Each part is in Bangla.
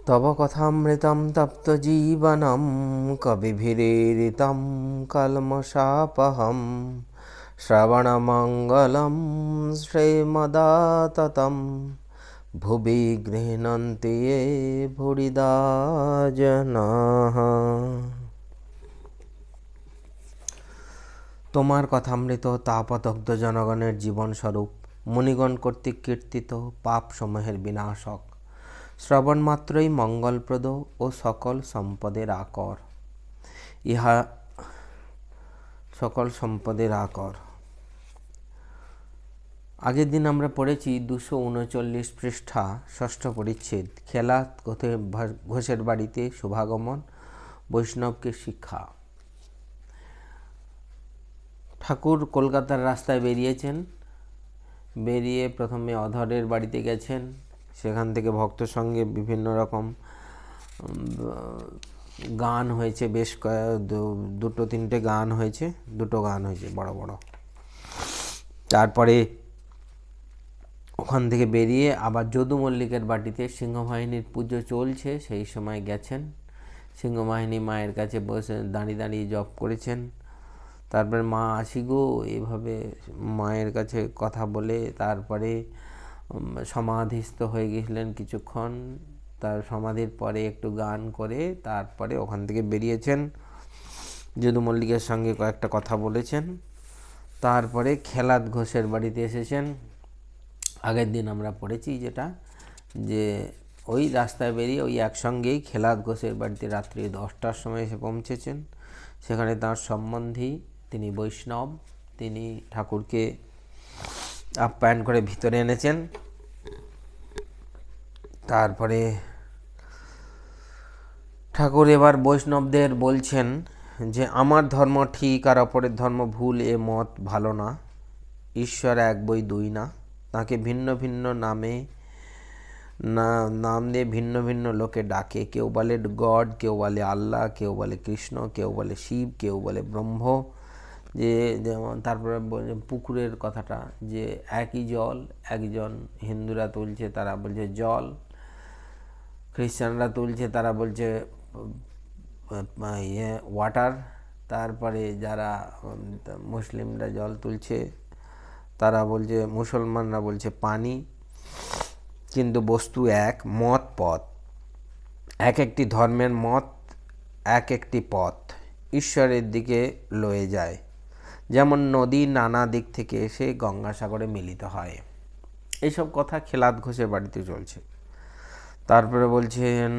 তব কথামৃতম তপ্তজীবনম কবিভিरीडितं কলমশাপহম শ্রবণমঙ্গলম শ্রীমদাততম ভুবি গৃহণন্তি ये ভুরিদা জনাঃ। তোমার কথামৃত তাপদগ্ধ জনগণের জীবনস্বরূপ, মুনিগণ কর্তৃক কীর্তিত পাপসমূহের বিনাশক, শ্রবণ মাত্রই মঙ্গলপ্রদ ও সকল সম্পদের আকর। ইহা সকল সম্পদের আকর। আগের দিন আমরা পড়েছি 239 পৃষ্ঠা, ষষ্ঠ পরিচ্ছেদ, খেলা ঘোষের বাড়িতে শুভাগমন, বৈষ্ণবকে শিক্ষা। ঠাকুর কলকাতার রাস্তায় বেরিয়েছেন। বেরিয়ে প্রথমে অধরের বাড়িতে গেছেন। সেখান থেকে ভক্ত সঙ্গে বিভিন্ন রকম গান হয়েছে, বেশ দুটো তিনটে গান হয়েছে, দুটো গান হয়েছে বড় বড়। তারপরে ওখান থেকে বেরিয়ে আবার যদু মল্লিকের বাড়িতে সিংহবাহিনীর পুজো চলছে, সেই সময় গেছেন। সিংহবাহিনী মায়ের কাছে বসে দাঁড়িয়ে দাঁড়িয়ে জপ করেছেন। তারপরে মা আসি গো এভাবে মায়ের কাছে কথা বলে তারপরে সমাধিস্থ হয়ে গেছিলেন কিছুক্ষণ। তার সমাধির পরে একটু গান করে তারপরে ওখান থেকে বেরিয়েছেন। যদু মল্লিকের সঙ্গে কয়েকটা কথা বলেছেন। তারপরে খেলাদ ঘোষের বাড়িতে এসেছেন। আগের দিন আমরা পড়েছি যেটা, যে ওই রাস্তায় বেরিয়ে ওই একসঙ্গেই খেলাদ ঘোষের বাড়িতে রাত্রি 10টার সময় এসে পৌঁছেছেন। সেখানে তাঁর সম্বন্ধী, তিনি বৈষ্ণব, তিনি ঠাকুরকে আপ্যায়ন করে ভিতরে এনেছেন। তারপরে ঠাকুর এবার বৈষ্ণবদের বলছেন যে আমার ধর্ম ঠিক আর অপরের ধর্ম ভুল, এ মত ভালো না। ঈশ্বর এক বই দুই না। তাকে ভিন্ন ভিন্ন নাম দিয়ে ভিন্ন ভিন্ন লোকে ডাকে। কেউ বলে গড, কেউ বলে আল্লাহ, কেউ বলে কৃষ্ণ, কেউ বলে শিব, কেউ বলে ব্রহ্ম। যে যেমন তারপরে পুকুরের কথাটা, যে একই জল, একজন হিন্দুরা তুলছে তারা বলছে জল, খ্রিস্টানরা তুলছে তারা বলছে ওয়াটার, তারপরে যারা মুসলিমরা জল তুলছে তারা বলছে, মুসলমানরা বলছে পানি। কিন্তু বস্তু এক, মত পথ এক, একটি ধর্মের মত এক একটি পথ ঈশ্বরের দিকে লয়ে যায়। যেমন নদী নানা দিক থেকে এসে গঙ্গাসাগরে মিলিত হয়। এইসব কথা খেলাদ ঘোষের বাড়িতে চলছে। তারপরে বলছেন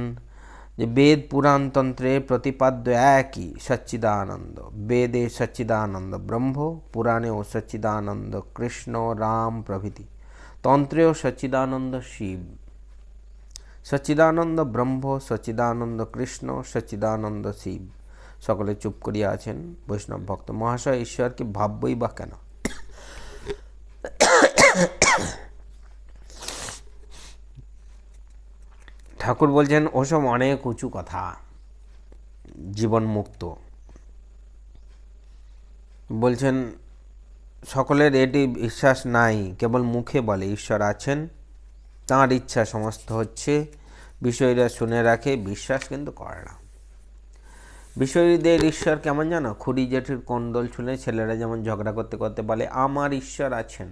যে বেদ পুরাণতন্ত্রে প্রতিপাদ্য একই সচ্চিদানন্দ। বেদে সচ্চিদানন্দ ব্রহ্ম, পুরাণেও সচ্চিদানন্দ কৃষ্ণ রাম প্রভৃতি, তন্ত্রেও সচ্চিদানন্দ শিব। সচ্চিদানন্দ ব্রহ্ম, সচ্চিদানন্দ কৃষ্ণ, সচ্চিদানন্দ শিব। সকলে চুপ করিয়া আছেন। বৈষ্ণব ভক্ত মহাশয়, ঈশ্বরকে ভাববই বা কেন? ঠাকুর বলছেন ওসব অনেক উঁচু কথা, জীবন মুক্ত। বলছেন সকলের এটি বিশ্বাস নাই, কেবল মুখে বলে ঈশ্বর আছেন, তাঁর ইচ্ছা সমস্ত হচ্ছে। বিষয়ীরা শুনে রাখে, বিশ্বাস কিন্তু করে না। বিষয়ীদের ঈশ্বর কেমন জানো? খুড়ি জেঠির কোন্দল শুনে ছেলেরা যেমন ঝগড়া করতে করতে বলে আমার ঈশ্বর আছেন,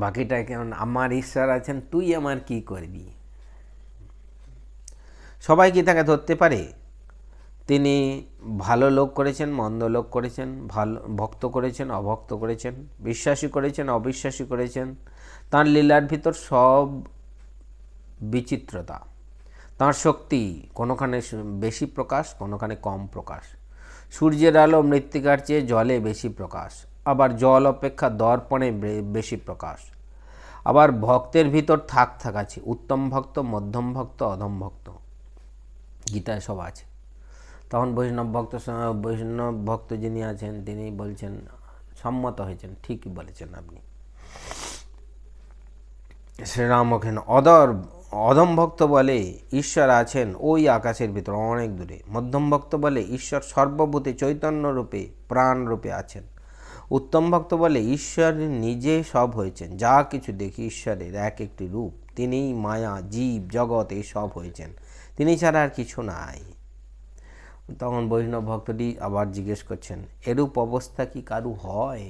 বাকিটা কেমন আমার ঈশ্বর আছেন, তুই আমার কি করবি। সবাই কি তাকে ধরতে পারে? তিনি ভালো লোক করেছেন, মন্দ লোক করেছেন, ভালো ভক্ত করেছেন, অভক্ত করেছেন, বিশ্বাসী করেছেন, অবিশ্বাসী করেছেন। তাঁর লীলার ভিতর সব বিচিত্রতা। তাঁর শক্তি কোনোখানে বেশি প্রকাশ, কোনোখানে কম প্রকাশ। সূর্যের আলো মৃত্তিকার চেয়ে জলে বেশি প্রকাশ, আবার জল অপেক্ষা দর্পণে বেশি প্রকাশ। আবার ভক্তের ভিতর থাক আছে, উত্তম ভক্ত, মধ্যম ভক্ত, অধম ভক্ত। গীতায় সব আছে। তখন বৈষ্ণব ভক্ত যিনি আছেন তিনি বলছেন, সম্মত হয়েছেন, ঠিকই বলেছেন আপনি। শ্রীরাম ওখানে অধম ভক্ত বলে ঈশ্বর আছেন ওই আকাশের ভিতর অনেক দূরে। মধ্যম ভক্ত বলে ঈশ্বর সর্বভূতে চৈতন্য রূপে প্রাণ রূপে আছেন। উত্তম ভক্ত বলে ঈশ্বর নিজে সব হয়েছেন, যা কিছু দেখি ঈশ্বরের এক একটি রূপ, তিনিই মায়া, জীব, জগৎ এই সব হয়েছেন, তিনি ছাড়া আর কিছু নাই। তখন বৈষ্ণব ভক্তটি আবার জিজ্ঞেস করছেন, এরূপ অবস্থা কি কারু হয়?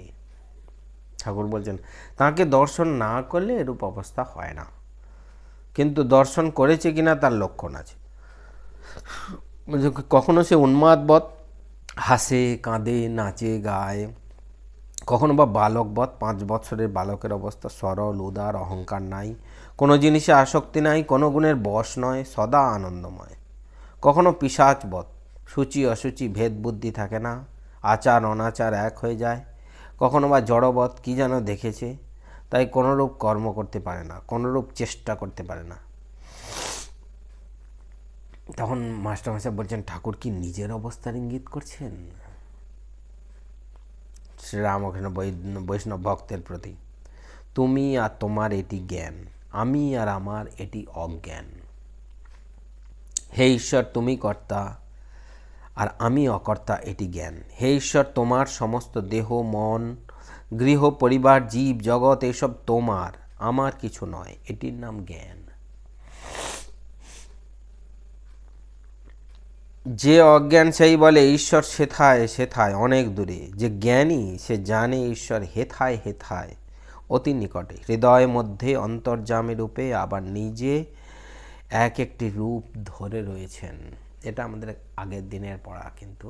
ঠাকুর বলছেন, তাকে দর্শন না করলে এরূপ অবস্থা হয় না, কিন্তু দর্শন করেছে কিনা তার লক্ষণ আছে। কখনো সে উন্মাদবৎ হাসে, কাঁদে, নাচে, গায়, কখনো বা বালকবৎ, 5 বৎসরের বালকের অবস্থা, সরল, উদার, অহংকার নাই, কোনো জিনিসে আসক্তি নাই, কোনো গুণের বশ নয়, সদা আনন্দময়। কখনো পিশাচবৎ, সূচি অসুচি ভেদ বুদ্ধি থাকে না, আচার অনাচার এক হয়ে যায়। কখনো বা জড়বৎ, কী যেন দেখেছে, তাই কোনোরূপ কর্ম করতে পারে না, কোনোরূপ চেষ্টা করতে পারে না। তখন মাস্টারমশাই বলছেন, ঠাকুর কি নিজের অবস্থার ইঙ্গিত করছেন? শ্রীরামকৃষ্ণ বৈষ্ণব ভক্তের প্রতি, তুমি আর তোমার এটি জ্ঞান, আমি আর আমার এটি অজ্ঞান। হে ঈশ্বর, তুমি কর্তা আর আমি অকর্তা, এটি জ্ঞান। হে ঈশ্বর, তোমার সমস্ত দেহ, মন, গৃহ, পরিবার, জীব, জগৎ এসব তোমার, আমার কিছু নয়, এটির নাম জ্ঞান। যে অজ্ঞান সেই বলে ঈশ্বর সেথায় সেথায় অনেক দূরে, যে জ্ঞানী সে জানে ঈশ্বর হেথায় হেথায় অতি নিকটে, হৃদয়ের মধ্যে অন্তর্যামী রূপে, আবার নিজে এক একটি রূপ ধরে রয়েছেন। এটা আমাদের আগের দিনের পড়া। কিন্তু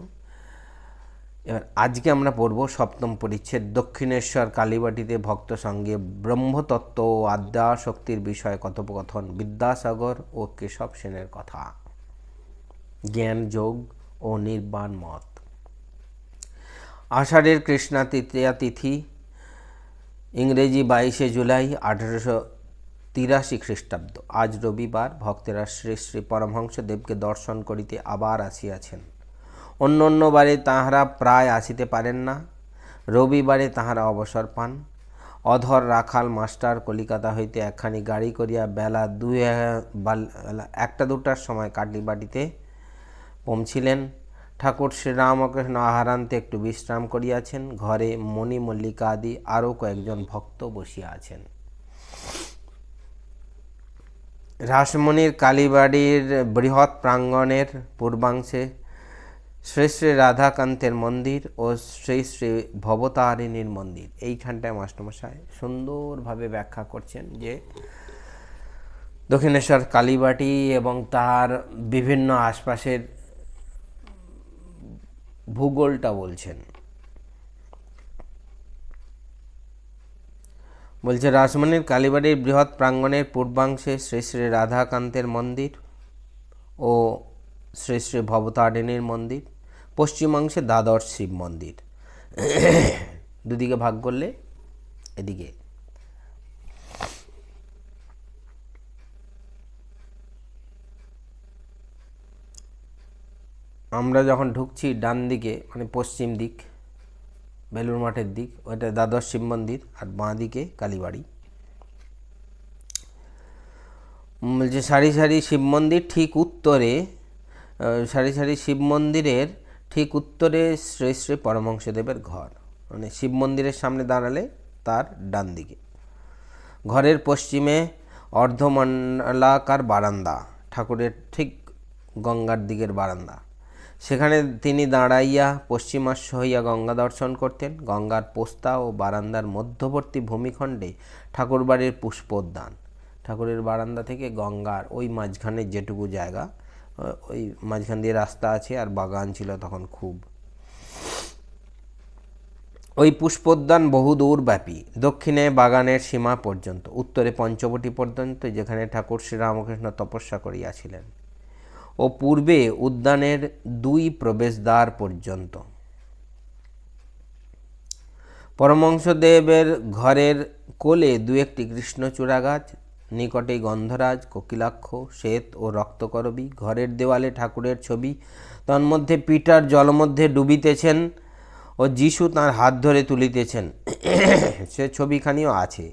এবার আজকে আমরা পড়ব 7ম পরিচ্ছেদ, দক্ষিণেশ্বর কালীবাটিতে ভক্ত সঙ্গে ব্রহ্মতত্ত্ব ও আদ্যাশক্তির বিষয়ে কথোপকথন, বিদ্যাসাগর ও কেশব সেনের কথা, জ্ঞান যোগ ও নির্বাণ মত। আষাঢ়ের কৃষ্ণা তৃতীয়া তিথি, ইংরেজি 22 জুলাই 1883 খ্রিস্টাব্দ। আজ রবিবার। ভক্তেরা শ্রী শ্রী পরমহংসদেবকে দর্শন করিতে আবার আসিয়াছেন। অন্য অন্য বারে তাঁহারা প্রায় আসিতে পারেন না, রবিবারে তাঁহারা অবসর পান। অধর রাখাল মাস্টার কলিকাতা হইতে একখানি গাড়ি করিয়া বেলা 1টা-2টার সময় কালীবাটিতে পৌঁছিলেন। ঠাকুর শ্রীরামকৃষ্ণ আহারান্তে একটু বিশ্রাম করিয়াছেন। ঘরে মণি, মল্লিকা আদি আরও কয়েকজন ভক্ত বসিয়া আছেন। রাসমণির কালীবাড়ির বৃহৎ প্রাঙ্গণের পূর্বাংশে শ্রী শ্রী রাধাকান্তের মন্দির ও শ্রী শ্রী ভবতারিণীর মন্দির। এইখানটায় মাস্টারমশাই সুন্দরভাবে ব্যাখ্যা করছেন যে দক্ষিণেশ্বর কালীবাটি এবং তার বিভিন্ন আশপাশের ভূগোলটা বলছেন। বলছে, রাসমণির কালীবাড়ির বৃহৎ প্রাঙ্গণের পূর্বাংশে শ্রী শ্রী রাধাকান্তের মন্দির ও শ্রী শ্রী ভবতারিণীর মন্দির, পশ্চিমাংশে দ্বাদশ শিব মন্দির। দুদিকে ভাগ করলে এদিকে আমরা যখন ঢুকছি ডান দিকে, মানে পশ্চিম দিক, বেলুর মাঠের দিক, ওইটা দ্বাদশ শিব মন্দির, আর বাঁ দিকে কালীবাড়ি। বলছে সারি সারি শিব মন্দির ঠিক উত্তরে, সারি সারি শিব মন্দিরের ঠিক উত্তরে শ্রী শ্রী পরমহংসদেবের ঘর, মানে শিব মন্দিরের সামনে দাঁড়ালে তার ডান দিকে। ঘরের পশ্চিমে অর্ধমণ্ডলাকার বারান্দা, ঠাকুরের ঠিক গঙ্গার দিকের বারান্দা। সেখানে তিনি দাঁড়াইয়া পশ্চিমাশ্য হইয়া গঙ্গা দর্শন করতেন। গঙ্গার পোস্তা ও বারান্দার মধ্যবর্তী ভূমিখণ্ডে ঠাকুরবাড়ির পুষ্পোদ্যান। ঠাকুরের বারান্দা থেকে গঙ্গার ওই মাঝখানের যেটুকু জায়গা, ওই মাঝখান দিয়ে রাস্তা আছে, আর বাগান ছিল তখন খুব। ওই পুষ্পোদ্যান বহুদূর ব্যাপী, দক্ষিণে বাগানের সীমা পর্যন্ত, উত্তরে পঞ্চবটী পর্যন্ত, যেখানে ঠাকুর শ্রীরামকৃষ্ণ তপস্যা করিয়াছিলেন, ও পূর্বে উদ্যানের 2 প্রবেশদ্বার পর্যন্ত। পরমহংসদেবের ঘরের কোলে 2-1টি কৃষ্ণচূড়া গাছ, নিকটেই গন্ধরাজ, কোকিলাক্ষ, শ্বেত ও রক্তকরবী। ঘরের দেওয়ালে ঠাকুরের ছবি, তন্মধ্যে পিটার জলমধ্যে ডুবিতেছেন ও যিশু তাঁর হাত ধরে তুলিতেছেন, সে ছবিখানিও আছে।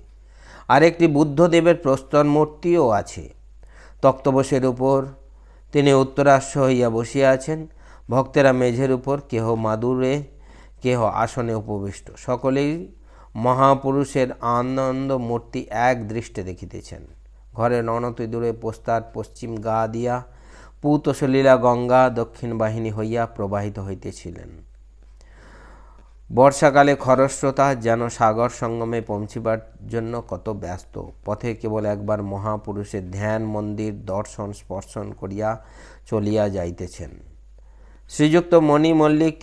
আরেকটি বুদ্ধদেবের প্রস্তর মূর্তিও আছে। তক্তপোষের উপর তিনি উত্তরাশ্ব হইয়া বসিয়া আছেন। ভক্তেরা মেঝের উপর, কেহ মাদুরে, কেহ আসনে উপবিষ্ট। সকলেই মহাপুরুষের আনন্দ মূর্তি এক দৃষ্টে দেখিতেছেন। ঘরের অনতি দূরে পোস্তার পশ্চিম গা দিয়া পূত সলীলা গঙ্গা দক্ষিণ বাহিনী হইয়া প্রবাহিত হইতেছিলেন। বর্ষাকালে খরস্রোতা যেন সাগর সঙ্গমে পৌঁছিবার জন্য কত ব্যস্ত। পথে কেবল একবার মহাপুরুষের ধ্যান মন্দির দর্শন স্পর্শন করিয়া চলিয়া যাইতেছেন। শ্রীযুক্ত মণি মল্লিক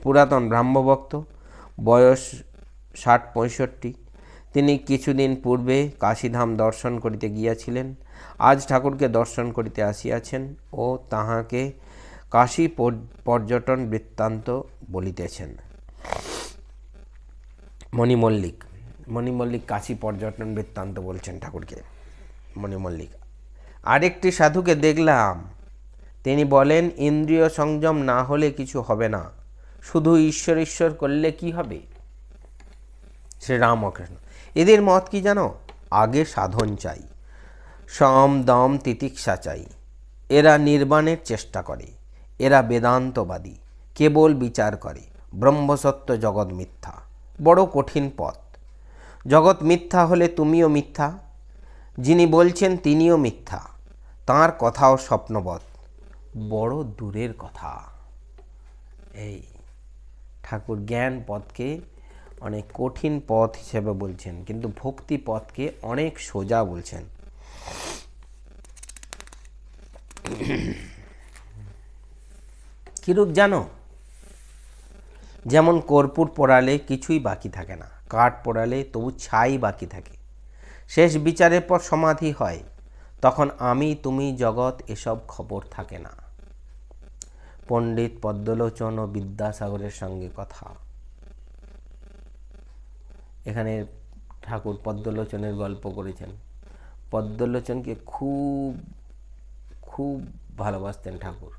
পুরাতন ব্রাহ্মভক্ত, বয়স ৬০-৬৫। তিনি কিছুদিন পূর্বে কাশীধাম দর্শন করিতে গিয়াছিলেন। আজ ঠাকুরকে দর্শন করিতে আসিয়াছেন ও তাহাকে কাশী পর্যটন বৃত্তান্ত বলিতেছেন। মণি মল্লিক কাশী পর্যটন বৃত্তান্ত বলছেন ঠাকুরকে। মণি মল্লিক আরেকটি সাধুকে দেখলাম, তিনি বলেন ইন্দ্রিয় সংযম না হলে কিছু হবে না, শুধু ঈশ্বর ঈশ্বর করলে কি হবে। শ্রী রামকৃষ্ণ এদের মত কি জানো? আগে সাধন চাই, সম দম তিতিক্ষা চাই। এরা নির্বাণের চেষ্টা করে, এরা বেদান্তবাদী, কেবল বিচার করে ব্রহ্মসত্য জগৎ মিথ্যা। বড় কঠিন পথ। জগৎ মিথ্যা হলে তুমিও মিথ্যা, যিনি বলছেন তিনিও মিথ্যা, তাঁর কথাও স্বপ্নবৎ, বড় দূরের কথা। এই ঠাকুর জ্ঞান পথকে অনেক কঠিন পথ হিসেবে বলছেন, কিন্তু ভক্তি পথকে অনেক সোজা বলছেন। কিরূপ জানো? যেমন কর্পূর পোড়ালে কিছুই বাকি থাকে না, কাঠ পোড়ালে তবু ছাই বাকি থাকে। শেষ বিচারের পর সমাধি হয়, তখন আমি তুমি জগৎ এসব খবর থাকে না। পণ্ডিত পদ্মলোচন ও বিদ্যাসাগরের সঙ্গে কথা। এখানে ঠাকুর পদ্মলোচনের গল্প করেছেন। পদ্মলোচনকে খুব খুব ভালোবাসতেন ঠাকুর,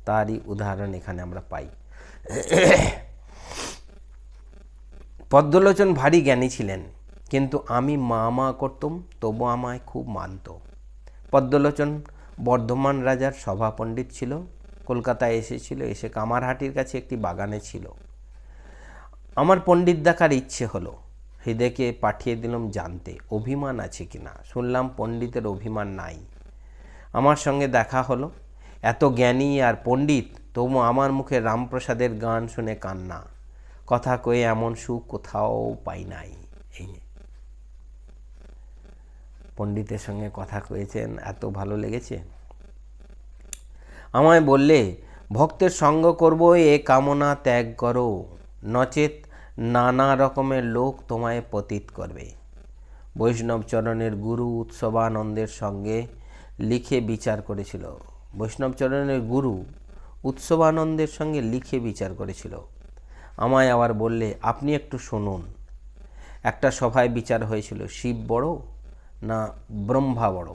তারই উদাহরণ এখানে আমরা পাই। পদ্মলোচন ভারী জ্ঞানী ছিলেন, কিন্তু আমি মা করতুম তবু আমায় খুব মানত। পদ্মলোচন বর্ধমান রাজার সভা পণ্ডিত ছিল, কলকাতায় এসেছিল, এসে কামারহাটির কাছে একটি বাগানে ছিল। আমার পণ্ডিত দেখার ইচ্ছে হলো, হৃদয়কে পাঠিয়ে দিলাম জানতে অভিমান আছে কিনা। শুনলাম পণ্ডিতের অভিমান নাই। আমার সঙ্গে দেখা হলো। এত জ্ঞানী আর পণ্ডিত, তবু আমার মুখে রামপ্রসাদের গান শুনে কান্না। কথা কয়ে এমন সুখ কোথাও পাই নাই। এই পণ্ডিতের সঙ্গে কথা কয়েছেন, এত ভালো লেগেছে। আমায় বললে, ভক্তের সঙ্গ করবো এ কামনা ত্যাগ করো, নচেত নানা রকমের লোক তোমায় পতিত করবে। বৈষ্ণব চরণের গুরু উৎসবানন্দের সঙ্গে লিখে বিচার করেছিল। বৈষ্ণবচরণের গুরু উৎসবানন্দের সঙ্গে লিখে বিচার করেছিল। আমায় আবার বললে, আপনি একটু শুনুন। একটা সভায় বিচার হয়েছিল, শিব বড় না ব্রহ্মা বড়।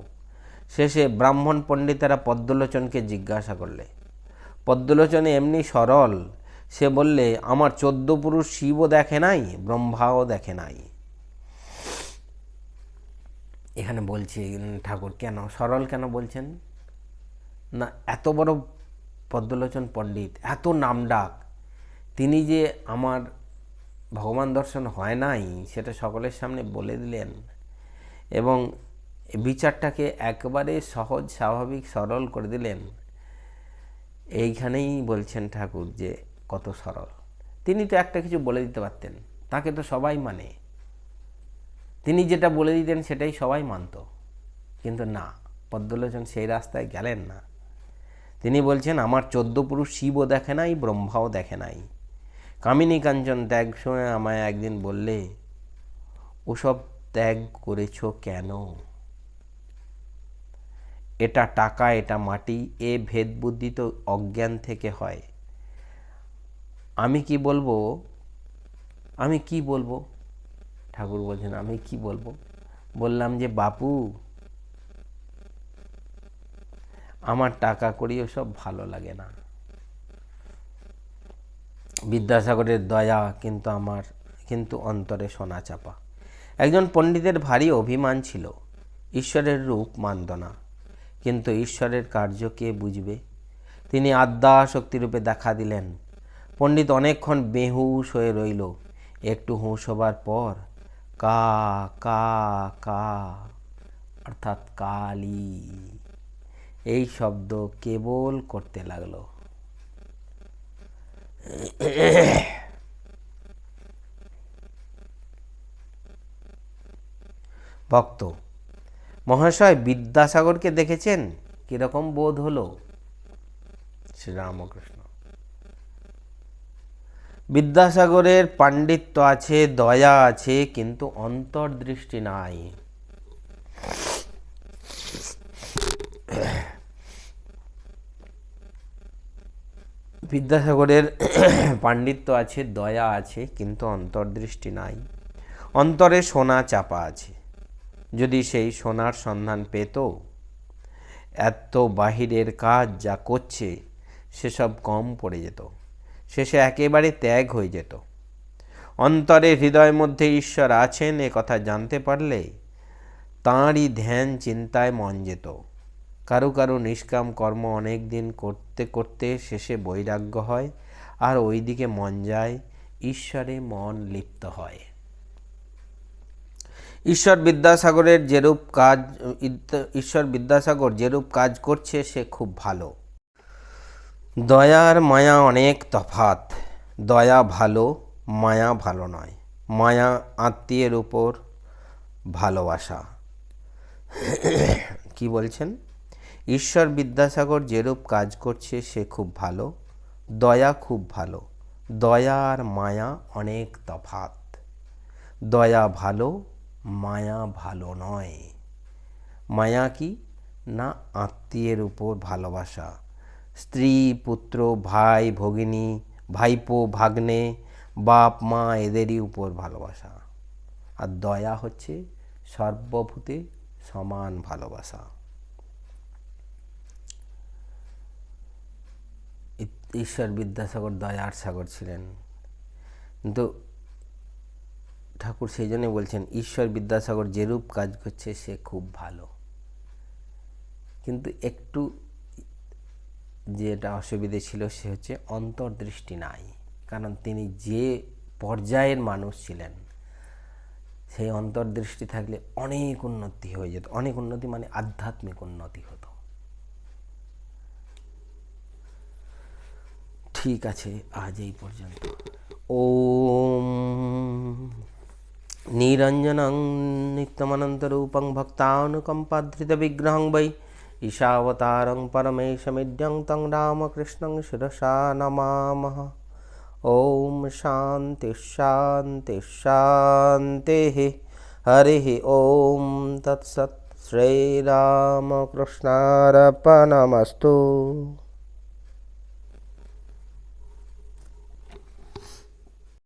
শেষে ব্রাহ্মণ পণ্ডিতেরা পদ্মলোচনকে জিজ্ঞাসা করলে। পদ্মলোচনে এমনি সরল, সে বললে, আমার 14 পুরুষ শিবও দেখে নাই, ব্রহ্মাও দেখে নাই। এখানে বলছি ঠাকুর কেন সরল কেন বলছেন না, এত বড় পদ্মলোচন পণ্ডিত, এত নামডাক, তিনি যে আমার ভগবান দর্শন হয় নাই সেটা সকলের সামনে বলে দিলেন, এবং বিচারটাকে একবারে সহজ স্বাভাবিক সরল করে দিলেন। এইখানেই বলছেন ঠাকুর যে কত সরল। তিনি তো একটা কিছু বলে দিতে পারতেন, তাকে তো সবাই মানে, তিনি যেটা বলে দিতেন সেটাই সবাই মানত, কিন্তু না, পদ্মলোচন সেই রাস্তায় গেলেন না। তিনি বলছেন, আমার 14 পুরুষ শিবও দেখে নাই, ব্রহ্মাও দেখে নাই। কামিনী কাঞ্চন ত্যাগ শুনে আমায় একদিন বললে, ওসব ত্যাগ করেছ কেন? এটা টাকা, এটা মাটি, এ ভেদ বুদ্ধি তো অজ্ঞান থেকে হয়। আমি কি বলবো? ঠাকুর বলছেন, আমি কি বলবো? বললাম যে, বাপু, আমার টাকা করিও সব ভালো লাগে না। বিদ্যাসাগরের দয়া, কিন্তু অন্তরে সোনা চাপা। একজন পণ্ডিতের ভারী অভিমান ছিল, ঈশ্বরের রূপ মানত না, কিন্তু ঈশ্বরের কার্য কে বুঝবে। তিনি আদ্যাশক্তিরূপে দেখা দিলেন। পণ্ডিত অনেকক্ষণ বেহুশ হয়ে রইল। একটু হুঁশ হবার পর কা কা কা অর্থাৎ কালী, এই শব্দ কেবল করতে লাগলো। ভক্ত: মহাশয়, বিদ্যাসাগরকে দেখেছেন, কিরকম বোধ হলো? শ্রীরামকৃষ্ণ: বিদ্যাসাগরের পাণ্ডিত্য আছে, দয়া আছে, কিন্তু অন্তর্দৃষ্টি নাই। বিদ্যাসাগরের পাণ্ডিত্য আছে, দয়া আছে, কিন্তু অন্তর্দৃষ্টি নাই। অন্তরে সোনা চাপা আছে। যদি সেই সোনার সন্ধান পেত, এত বাহিরের কাজ যা করছে সেসব কম পড়ে যেত, শেষে একেবারে ত্যাগ হয়ে যেত। অন্তরে হৃদয় মধ্যে ঈশ্বর আছেন এ কথা জানতে পারলে তাঁরই ধ্যান চিন্তায় মন যেত। কারো কারো নিষ্কাম কর্ম অনেক দিন করতে করতে শেষে বৈরাগ্য হয়, আর ওই দিকে মন যায়, ঈশ্বরে মন লিপ্ত হয়। ঈশ্বর বিদ্যাসাগর যেরূপ কাজ করছে সে খুব ভালো। দয়ার মায়া অনেক তফাৎ। দয়া ভালো, মায়া ভালো নয়। মায়া আত্মীয়ের উপর ভালোবাসা। কি বলছেন? ঈশ্বর বিদ্যাসাগর যেরূপ কাজ করছে সে খুব ভালো, দয়া খুব ভালো। দয়া আর মায়া অনেক তফাৎ। দয়া ভালো, মায়া ভালো নয়। মায়া কি না? আত্মীয়ের উপর ভালোবাসা। স্ত্রী, পুত্র, ভাই, ভগিনী, ভাইপো, ভাগ্নে, বাপ মা এদেরই উপর ভালোবাসা। আর দয়া হচ্ছে সর্বভূতে সমান ভালোবাসা। ঈশ্বর বিদ্যাসাগর দয়ার সাগর ছিলেন, কিন্তু ঠাকুর সেই জন্যই বলছেন ঈশ্বর বিদ্যাসাগর যেরূপ কাজ করছে সে খুব ভালো। কিন্তু একটু যেটা অসুবিধে ছিল সে হচ্ছে অন্তর্দৃষ্টি নাই। কারণ তিনি যে পর্যায়ের মানুষ ছিলেন, সেই অন্তর্দৃষ্টি থাকলে অনেক উন্নতি হয়ে যেত। অনেক উন্নতি মানে আধ্যাত্মিক উন্নতি হতো। ঠিক আছে, আজ এই পর্যন্ত। ওম নিরঞ্জনং নিত্যমনন্তরূপং ভক্তানুকম্পাধৃতবিগ্রহং বৈ ঈশাবতারং পরমেশমিড্যং তং রামকৃষ্ণং শিরসা নমামः। ওম শান্তি শান্তি শান্তিः। হরিः ওম তৎসৎ। শ্রীরামকৃষ্ণার্পণমস্তু।